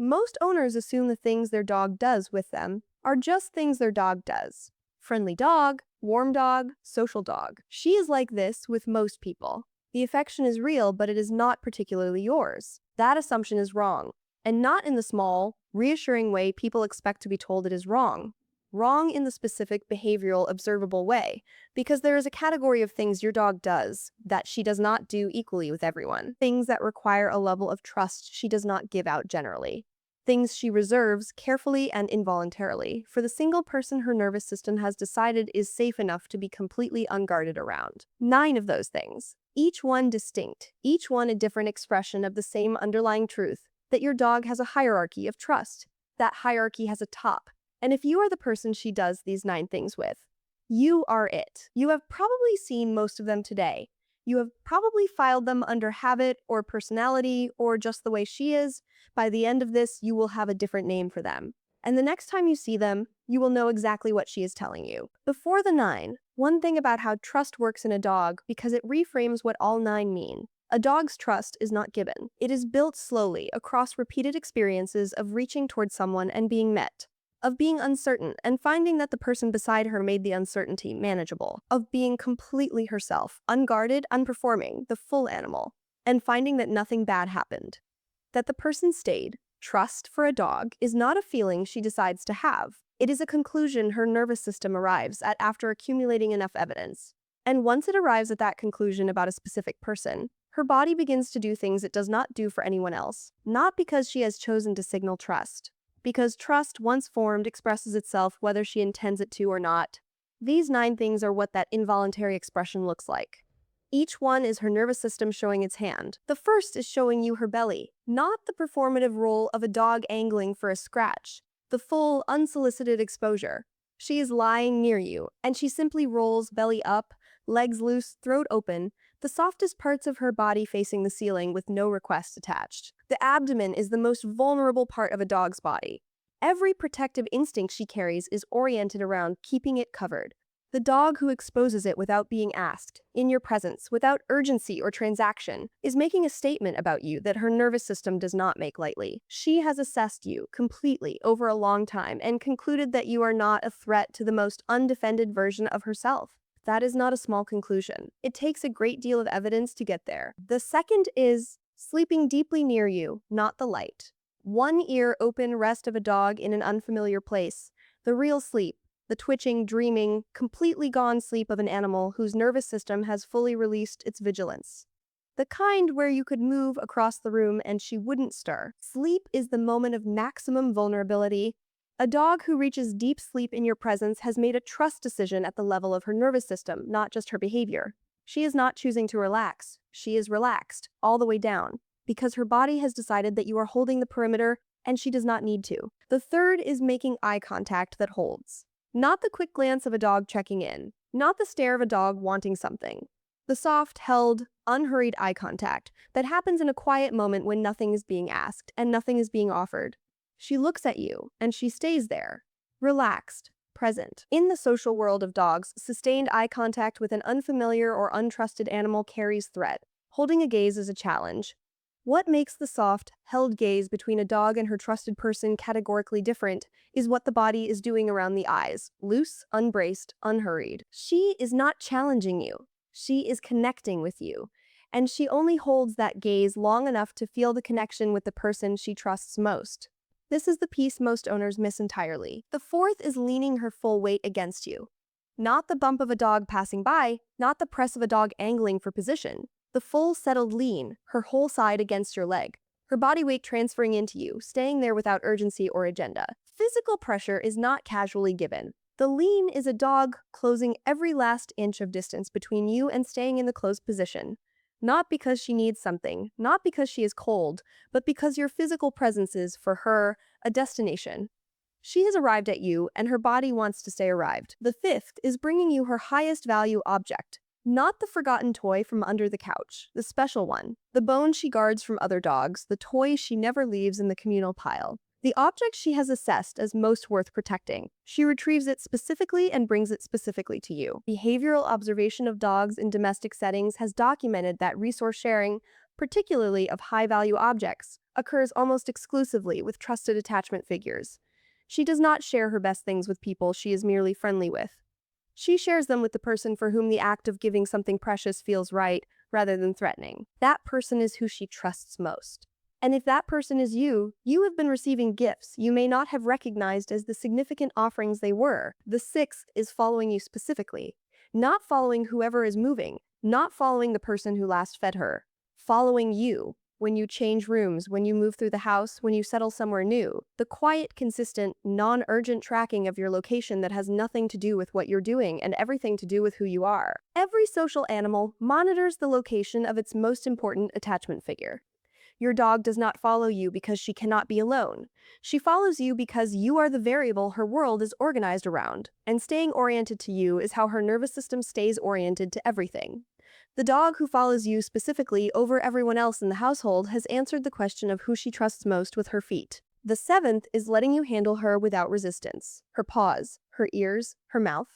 Most owners assume the things their dog does with them are just things their dog does. Friendly dog, warm dog, social dog. She is like this with most people. The affection is real, but it is not particularly yours. That assumption is wrong, and not in the small, reassuring way people expect to be told it is wrong. Wrong in the specific behavioral observable way, because there is a category of things your dog does that she does not do equally with everyone. Things that require a level of trust she does not give out generally. Things she reserves carefully and involuntarily for the single person her nervous system has decided is safe enough to be completely unguarded around. 9 of those things, each one distinct, each one a different expression of the same underlying truth, that your dog has a hierarchy of trust. That hierarchy has a top. And if you are the person she does these 9 things with, you are it. You have probably seen most of them today. You have probably filed them under habit or personality or just the way she is. By the end of this, you will have a different name for them. And the next time you see them, you will know exactly what she is telling you. Before the 9, one thing about how trust works in a dog, because it reframes what all 9 mean. A dog's trust is not given. It is built slowly across repeated experiences of reaching toward someone and being met. Of being uncertain and finding that the person beside her made the uncertainty manageable. Of being completely herself, unguarded, unperforming, the full animal. And finding that nothing bad happened. That the person stayed. Trust for a dog is not a feeling she decides to have. It is a conclusion her nervous system arrives at after accumulating enough evidence. And once it arrives at that conclusion about a specific person, her body begins to do things it does not do for anyone else. Not because she has chosen to signal trust. Because trust, once formed, expresses itself whether she intends it to or not. These 9 things are what that involuntary expression looks like. Each one is her nervous system showing its hand. The first is showing you her belly, not the performative role of a dog angling for a scratch. The full, unsolicited exposure. She is lying near you, and she simply rolls belly up, legs loose, throat open, the softest parts of her body facing the ceiling with no request attached. The abdomen is the most vulnerable part of a dog's body. Every protective instinct she carries is oriented around keeping it covered. The dog who exposes it without being asked, in your presence, without urgency or transaction, is making a statement about you that her nervous system does not make lightly. She has assessed you completely over a long time and concluded that you are not a threat to the most undefended version of herself. That is not a small conclusion. It takes a great deal of evidence to get there. The second is sleeping deeply near you, not the light. One ear open rest of a dog in an unfamiliar place. The real sleep. The twitching, dreaming, completely gone sleep of an animal whose nervous system has fully released its vigilance. The kind where you could move across the room and she wouldn't stir. Sleep is the moment of maximum vulnerability. A dog who reaches deep sleep in your presence has made a trust decision at the level of her nervous system, not just her behavior. She is not choosing to relax. She is relaxed, all the way down, because her body has decided that you are holding the perimeter and she does not need to. The third is making eye contact that holds. Not the quick glance of a dog checking in, not the stare of a dog wanting something. The soft, held, unhurried eye contact that happens in a quiet moment when nothing is being asked and nothing is being offered. She looks at you, and she stays there, relaxed, present. In the social world of dogs, sustained eye contact with an unfamiliar or untrusted animal carries threat. Holding a gaze is a challenge. What makes the soft, held gaze between a dog and her trusted person categorically different is what the body is doing around the eyes, loose, unbraced, unhurried. She is not challenging you. She is connecting with you. And she only holds that gaze long enough to feel the connection with the person she trusts most. This is the piece most owners miss entirely. The fourth is leaning her full weight against you. Not the bump of a dog passing by, not the press of a dog angling for position. The full settled lean, her whole side against your leg. Her body weight transferring into you, staying there without urgency or agenda. Physical pressure is not casually given. The lean is a dog closing every last inch of distance between you and staying in the closed position. Not because she needs something, not because she is cold, but because your physical presence is, for her, a destination. She has arrived at you, and her body wants to stay arrived. The fifth is bringing you her highest value object. Not the forgotten toy from under the couch, the special one. The bone she guards from other dogs, the toy she never leaves in the communal pile. The object she has assessed as most worth protecting. She retrieves it specifically and brings it specifically to you. Behavioral observation of dogs in domestic settings has documented that resource sharing, particularly of high-value objects, occurs almost exclusively with trusted attachment figures. She does not share her best things with people she is merely friendly with. She shares them with the person for whom the act of giving something precious feels right rather than threatening. That person is who she trusts most. And if that person is you, you have been receiving gifts you may not have recognized as the significant offerings they were. The sixth is following you specifically. Not following whoever is moving, not following the person who last fed her. Following you. When you change rooms, when you move through the house, when you settle somewhere new. The quiet, consistent, non-urgent tracking of your location that has nothing to do with what you're doing and everything to do with who you are. Every social animal monitors the location of its most important attachment figure. Your dog does not follow you because she cannot be alone. She follows you because you are the variable her world is organized around, and staying oriented to you is how her nervous system stays oriented to everything. The dog who follows you specifically over everyone else in the household has answered the question of who she trusts most with her feet. The seventh is letting you handle her without resistance. Her paws, her ears, her mouth.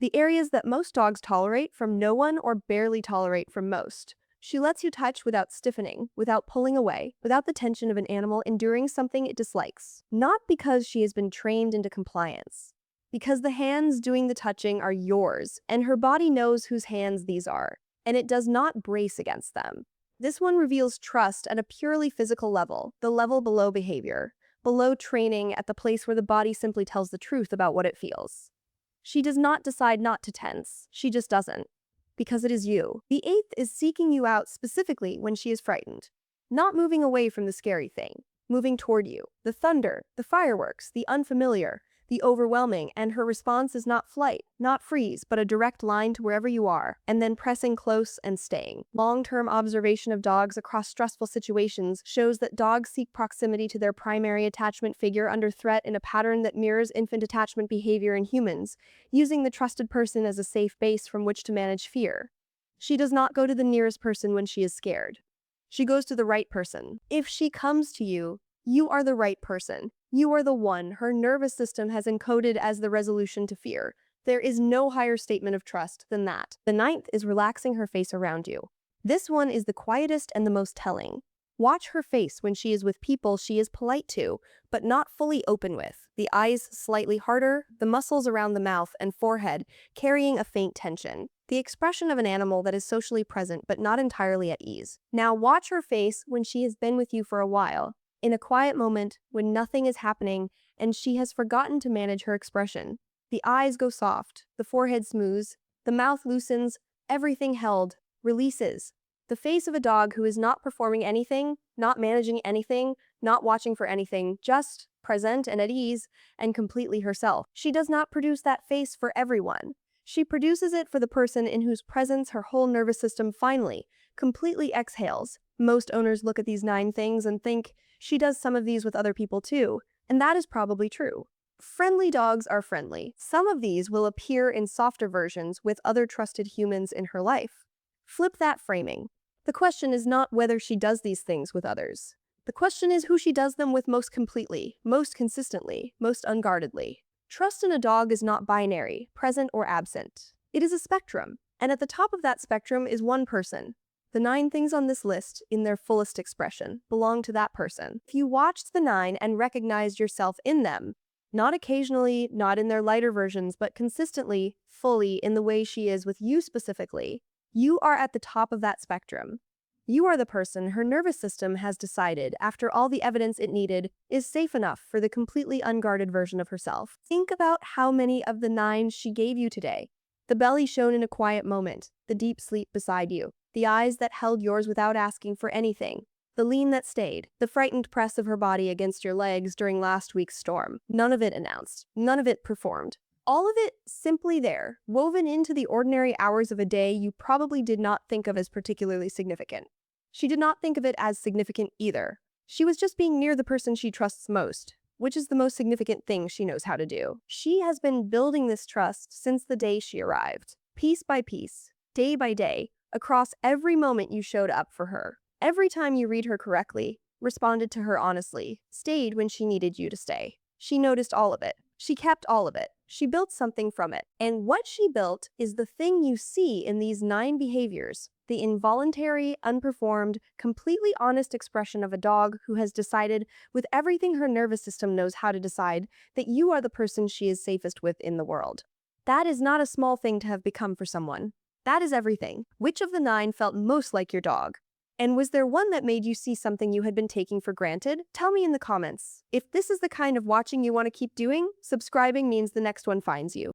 The areas that most dogs tolerate from no one or barely tolerate from most. She lets you touch without stiffening, without pulling away, without the tension of an animal enduring something it dislikes. Not because she has been trained into compliance. Because the hands doing the touching are yours, and her body knows whose hands these are, and it does not brace against them. This one reveals trust at a purely physical level, the level below behavior, below training, at the place where the body simply tells the truth about what it feels. She does not decide not to tense, she just doesn't. Because it is you. The eighth is seeking you out specifically when she is frightened. Not moving away from the scary thing, moving toward you. The thunder, the fireworks, the unfamiliar, the overwhelming, and her response is not flight, not freeze, but a direct line to wherever you are, and then pressing close and staying. Long-term observation of dogs across stressful situations shows that dogs seek proximity to their primary attachment figure under threat in a pattern that mirrors infant attachment behavior in humans, using the trusted person as a safe base from which to manage fear. She does not go to the nearest person when she is scared. She goes to the right person. If she comes to you, you are the right person. You are the one her nervous system has encoded as the resolution to fear. There is no higher statement of trust than that. The ninth is relaxing her face around you. This one is the quietest and the most telling. Watch her face when she is with people she is polite to, but not fully open with. The eyes slightly harder, the muscles around the mouth and forehead carrying a faint tension. The expression of an animal that is socially present but not entirely at ease. Now watch her face when she has been with you for a while. In a quiet moment, when nothing is happening, and she has forgotten to manage her expression. The eyes go soft, the forehead smooths, the mouth loosens, everything held, releases. The face of a dog who is not performing anything, not managing anything, not watching for anything, just present and at ease, and completely herself. She does not produce that face for everyone. She produces it for the person in whose presence her whole nervous system finally, completely exhales. Most owners look at these 9 things and think, she does some of these with other people too, and that is probably true. Friendly dogs are friendly. Some of these will appear in softer versions with other trusted humans in her life. Flip that framing. The question is not whether she does these things with others. The question is who she does them with most completely, most consistently, most unguardedly. Trust in a dog is not binary, present or absent. It is a spectrum, and at the top of that spectrum is one person. The 9 things on this list, in their fullest expression, belong to that person. If you watched the 9 and recognized yourself in them, not occasionally, not in their lighter versions, but consistently, fully, in the way she is with you specifically, you are at the top of that spectrum. You are the person her nervous system has decided, after all the evidence it needed, is safe enough for the completely unguarded version of herself. Think about how many of the 9 she gave you today. The belly shown in a quiet moment, the deep sleep beside you, the eyes that held yours without asking for anything, the lean that stayed, the frightened press of her body against your legs during last week's storm. None of it announced, none of it performed. All of it simply there, woven into the ordinary hours of a day you probably did not think of as particularly significant. She did not think of it as significant either. She was just being near the person she trusts most, which is the most significant thing she knows how to do. She has been building this trust since the day she arrived, piece by piece, day by day, across every moment you showed up for her. Every time you read her correctly, responded to her honestly, stayed when she needed you to stay. She noticed all of it. She kept all of it. She built something from it. And what she built is the thing you see in these 9 behaviors. the involuntary, unperformed, completely honest expression of a dog who has decided, with everything her nervous system knows how to decide, that you are the person she is safest with in the world. That is not a small thing to have become for someone. That is everything. Which of the 9 felt most like your dog? And was there one that made you see something you had been taking for granted? Tell me in the comments. If this is the kind of watching you want to keep doing, subscribing means the next one finds you.